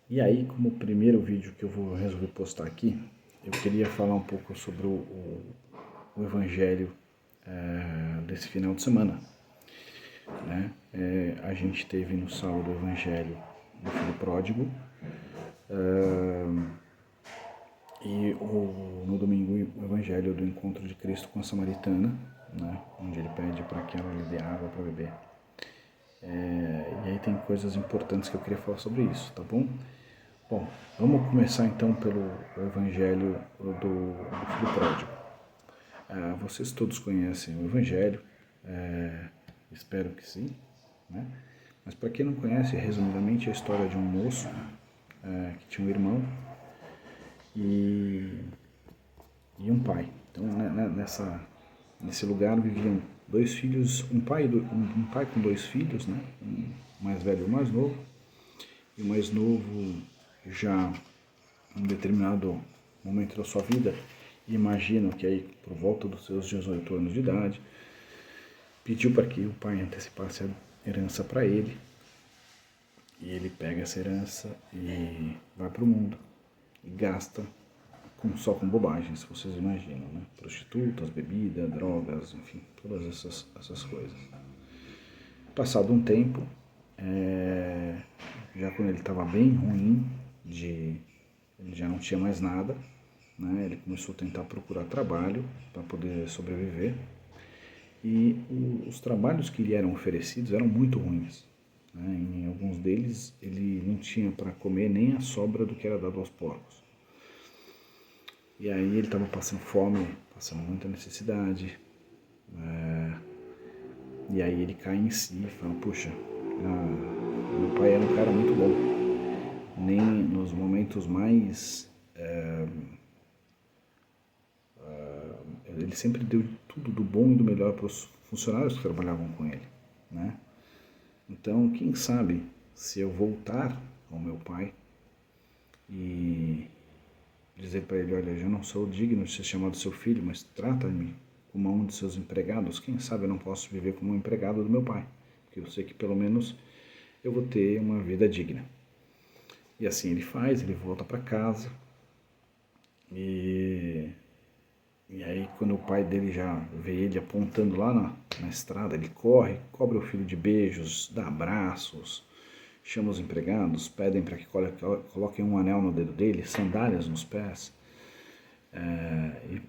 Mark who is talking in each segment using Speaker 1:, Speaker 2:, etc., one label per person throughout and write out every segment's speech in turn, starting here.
Speaker 1: E aí, como primeiro vídeo que eu vou resolver postar aqui, eu queria falar um pouco sobre o Evangelho desse final de semana. Né? A gente teve no sábado o Evangelho do Filho Pródigo e no domingo o Evangelho do Encontro de Cristo com a Samaritana, né? Onde ele pede para que ela lhe dê água para beber. E aí tem coisas importantes que eu queria falar sobre isso, tá bom? Bom, vamos começar então pelo Evangelho do Filho Pródigo. Vocês todos conhecem o Evangelho, espero que sim, né? Mas para quem não conhece, resumidamente, é a história de um moço que tinha um irmão e um pai. Então, nesse lugar viviam dois filhos, um pai com dois filhos, né? Um mais velho e um mais novo. E o mais novo, já em um determinado momento da sua vida, imagino que aí por volta dos seus 18 anos de idade, pediu para que o pai antecipasse a herança para ele. E ele pega essa herança e vai para o mundo e gasta só com bobagens, vocês imaginam, né? Prostitutas, bebida, drogas, enfim, todas essas coisas. Passado um tempo, já quando ele estava bem ruim, ele já não tinha mais nada, né? Ele começou a tentar procurar trabalho para poder sobreviver. E os trabalhos que lhe eram oferecidos eram muito ruins. Né? Em alguns deles ele não tinha para comer nem a sobra do que era dado aos porcos. E aí ele estava passando fome, passando muita necessidade. E aí ele cai em si e fala, puxa, meu pai era um cara muito bom. Nem nos momentos mais... ele sempre deu tudo do bom e do melhor para os funcionários que trabalhavam com ele. Né? Então, quem sabe, se eu voltar ao meu pai e dizer para ele, olha, eu já não sou digno de ser chamado seu filho, mas trata-me como um de seus empregados, quem sabe eu não posso viver como um empregado do meu pai, porque eu sei que pelo menos eu vou ter uma vida digna. E assim ele faz, ele volta para casa, e aí quando o pai dele já vê ele apontando lá na estrada, ele corre, cobre o filho de beijos, dá abraços, chama os empregados, pedem para que coloquem um anel no dedo dele, sandálias nos pés,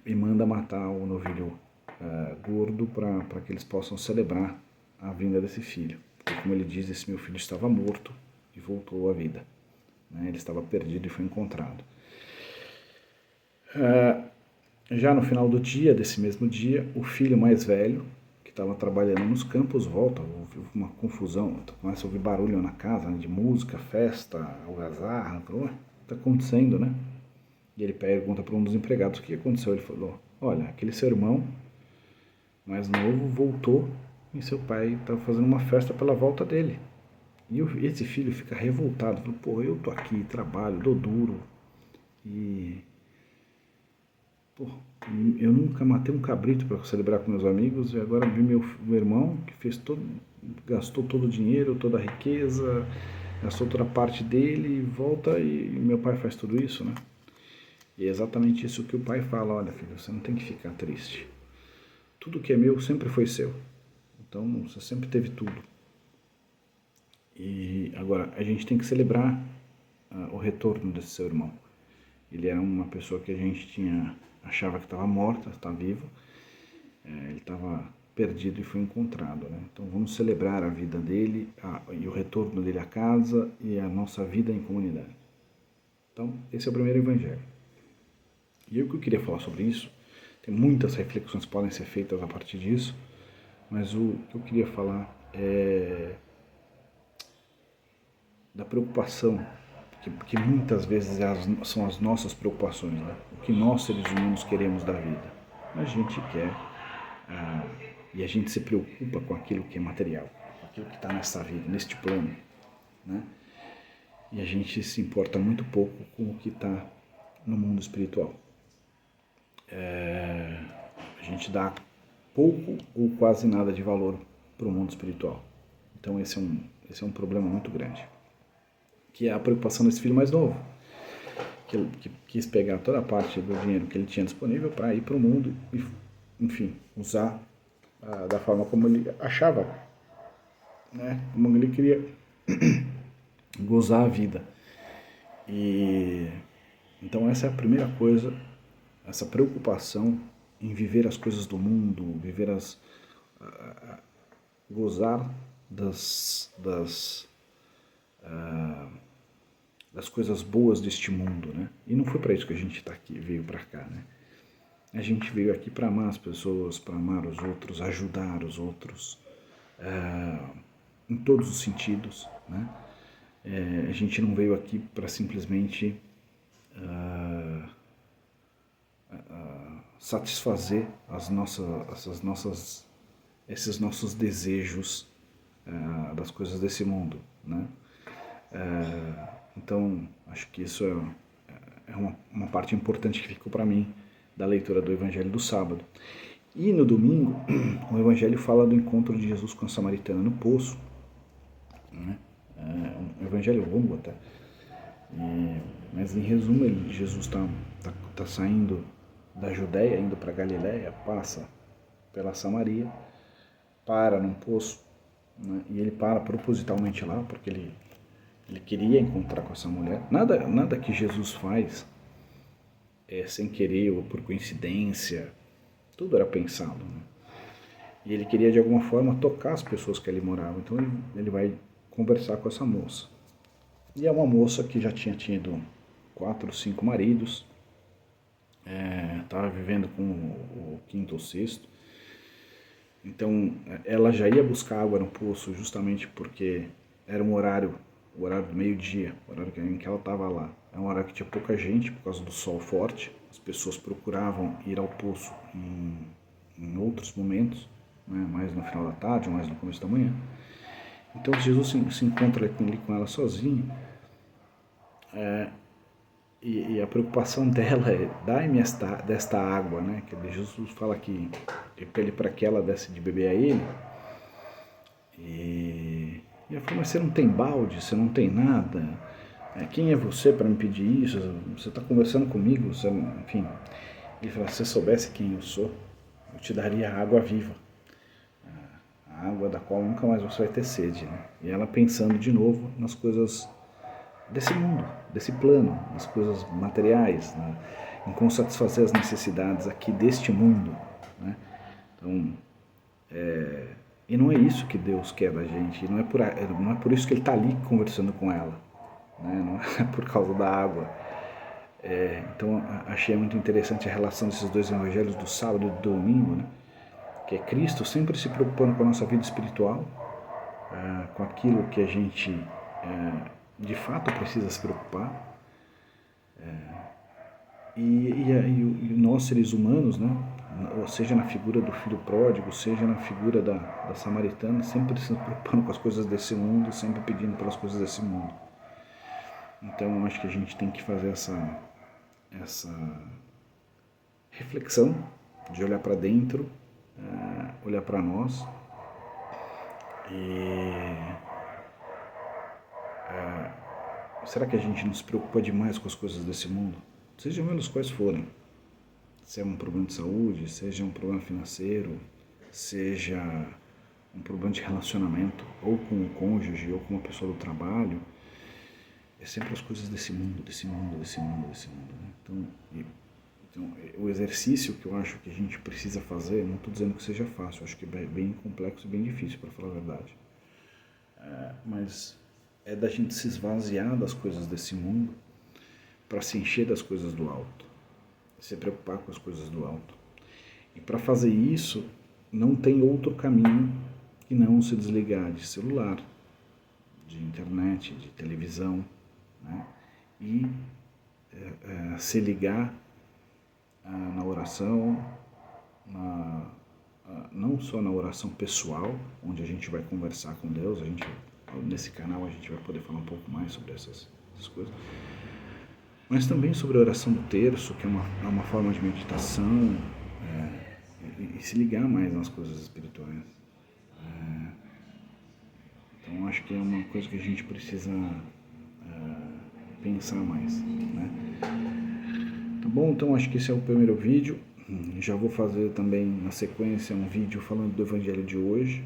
Speaker 1: e manda matar o novilho gordo para que eles possam celebrar a vinda desse filho. Porque, como ele diz, esse meu filho estava morto e voltou à vida. Né? Ele estava perdido e foi encontrado. Já no final do dia, desse mesmo dia, o filho mais velho, que estava trabalhando nos campos, volta, houve uma confusão, começa a ouvir barulho na casa, né, de música, festa, algazarra, o que está acontecendo, né? E ele pergunta para um dos empregados o que aconteceu. Ele falou, olha, aquele seu irmão mais novo voltou e seu pai está fazendo uma festa pela volta dele. E esse filho fica revoltado, fala, pô, eu tô aqui, trabalho, dou duro, e pô, eu nunca matei um cabrito para celebrar com meus amigos, e agora vi meu irmão que gastou todo o dinheiro, toda a riqueza, gastou toda a parte dele, volta e meu pai faz tudo isso, né? E é exatamente isso que o pai fala, olha filho, você não tem que ficar triste. Tudo que é meu sempre foi seu. Então você sempre teve tudo. E agora a gente tem que celebrar o retorno desse seu irmão. Ele era uma pessoa que a gente achava que estava morta, está vivo. Ele estava perdido e foi encontrado. Né? Então vamos celebrar a vida dele e o retorno dele à casa e a nossa vida em comunidade. Então esse é o primeiro evangelho. E o que eu queria falar sobre isso, tem muitas reflexões que podem ser feitas a partir disso, mas o que eu queria falar é da preocupação, que muitas vezes são as nossas preocupações, né? O que nós seres humanos queremos da vida. A gente quer, e a gente se preocupa com aquilo que é material, com aquilo que está nessa vida, neste plano, né? E a gente se importa muito pouco com o que está no mundo espiritual. A gente dá pouco ou quase nada de valor para o mundo espiritual. Então esse é um problema muito grande. que é a preocupação desse filho mais novo, que quis pegar toda a parte do dinheiro que ele tinha disponível para ir para o mundo e, enfim, usar da forma como ele achava, né? Como ele queria gozar a vida. E então essa é a primeira coisa, essa preocupação em viver as coisas do mundo, gozar das coisas boas deste mundo, né? E não foi para isso que a gente está aqui, veio para cá, né? A gente veio aqui para amar as pessoas, para amar os outros, ajudar os outros, em todos os sentidos, né? A gente não veio aqui para simplesmente satisfazer esses nossos desejos das coisas desse mundo, né? Então, acho que isso é uma parte importante que ficou para mim da leitura do Evangelho do sábado. E no domingo, o Evangelho fala do encontro de Jesus com a samaritana no poço, né? É um Evangelho longo até, mas em resumo, Jesus tá saindo da Judéia, indo para Galiléia, passa pela Samaria, para num poço, né? E ele para propositalmente lá, porque ele queria encontrar com essa mulher. Nada que Jesus faz sem querer ou por coincidência, tudo era pensado, né? E ele queria de alguma forma tocar as pessoas que ali moravam, então ele vai conversar com essa moça. E é uma moça que já tinha tido 4 ou 5 maridos, estava vivendo com o quinto ou sexto. Então ela já ia buscar água no poço justamente porque era o horário do meio-dia, o horário em que ela estava lá. É um horário que tinha pouca gente por causa do sol forte. As pessoas procuravam ir ao poço em outros momentos, né, mais no final da tarde ou mais no começo da manhã. Então Jesus se encontra ali com ela sozinho, e a preocupação dela é: dai-me desta água, né? Que Jesus fala que ele para que ela desse de beber a ele. E ela fala: mas você não tem balde, você não tem nada, quem é você para me pedir isso? Você está conversando comigo, enfim. Ele fala: se você soubesse quem eu sou, eu te daria a água viva, a água da qual nunca mais você vai ter sede, né? E ela pensando de novo nas coisas desse mundo, desse plano, nas coisas materiais, né? Em como satisfazer as necessidades aqui deste mundo, né? Então, e não é isso que Deus quer da gente, não é por isso que Ele está ali conversando com ela, né? Não é por causa da água. Então, achei muito interessante a relação desses dois evangelhos, do sábado e do domingo, né? Que é Cristo sempre se preocupando com a nossa vida espiritual, com aquilo que a gente de fato precisa se preocupar, e nós seres humanos, né? Ou seja na figura do filho pródigo, seja na figura da samaritana, sempre se preocupando com as coisas desse mundo, sempre pedindo pelas coisas desse mundo. Então eu acho que a gente tem que fazer essa reflexão de olhar para dentro, olhar para nós e será que a gente não se preocupa demais com as coisas desse mundo? Sejam elas quais forem. Se é um problema de saúde, seja um problema financeiro, seja um problema de relacionamento, ou com o cônjuge, ou com uma pessoa do trabalho, é sempre as coisas desse mundo, né? Então, o exercício que eu acho que a gente precisa fazer, não estou dizendo que seja fácil, acho que é bem complexo e bem difícil, para falar a verdade. Mas é da gente se esvaziar das coisas desse mundo para se encher das coisas do alto, se preocupar com as coisas do alto. E para fazer isso, não tem outro caminho que não se desligar de celular, de internet, de televisão, né? E se ligar na oração, não só na oração pessoal, onde a gente vai conversar com Deus, nesse canal a gente vai poder falar um pouco mais sobre essas coisas, mas também sobre a oração do terço, que é uma forma de meditação, e se ligar mais nas coisas espirituais. Então acho que é uma coisa que a gente precisa pensar mais, né? Tá bom? Então acho que esse é o primeiro vídeo. Já vou fazer também na sequência um vídeo falando do Evangelho de hoje,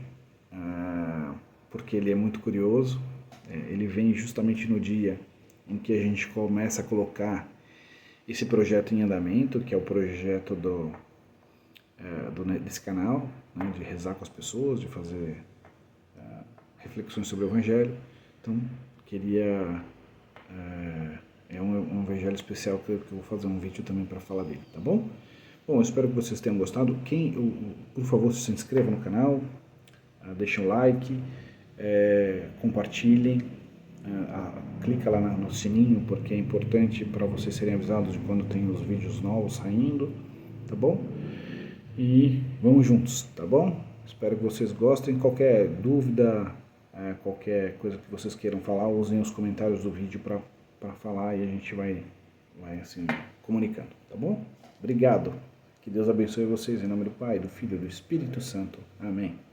Speaker 1: porque ele é muito curioso. Ele vem justamente no dia em que a gente começa a colocar esse projeto em andamento, que é o projeto desse canal, né, de rezar com as pessoas, de fazer reflexões sobre o Evangelho. Então, é um Evangelho especial que eu vou fazer um vídeo também para falar dele, tá bom? Bom, eu espero que vocês tenham gostado. Por favor, se inscreva no canal, deixem um like, compartilhem, clica lá no sininho, porque é importante para vocês serem avisados de quando tem os vídeos novos saindo, tá bom? E vamos juntos, tá bom? Espero que vocês gostem. Qualquer dúvida, qualquer coisa que vocês queiram falar, usem os comentários do vídeo para falar e a gente vai assim, comunicando, tá bom? Obrigado. Que Deus abençoe vocês em nome do Pai, do Filho e do Espírito Santo. Amém.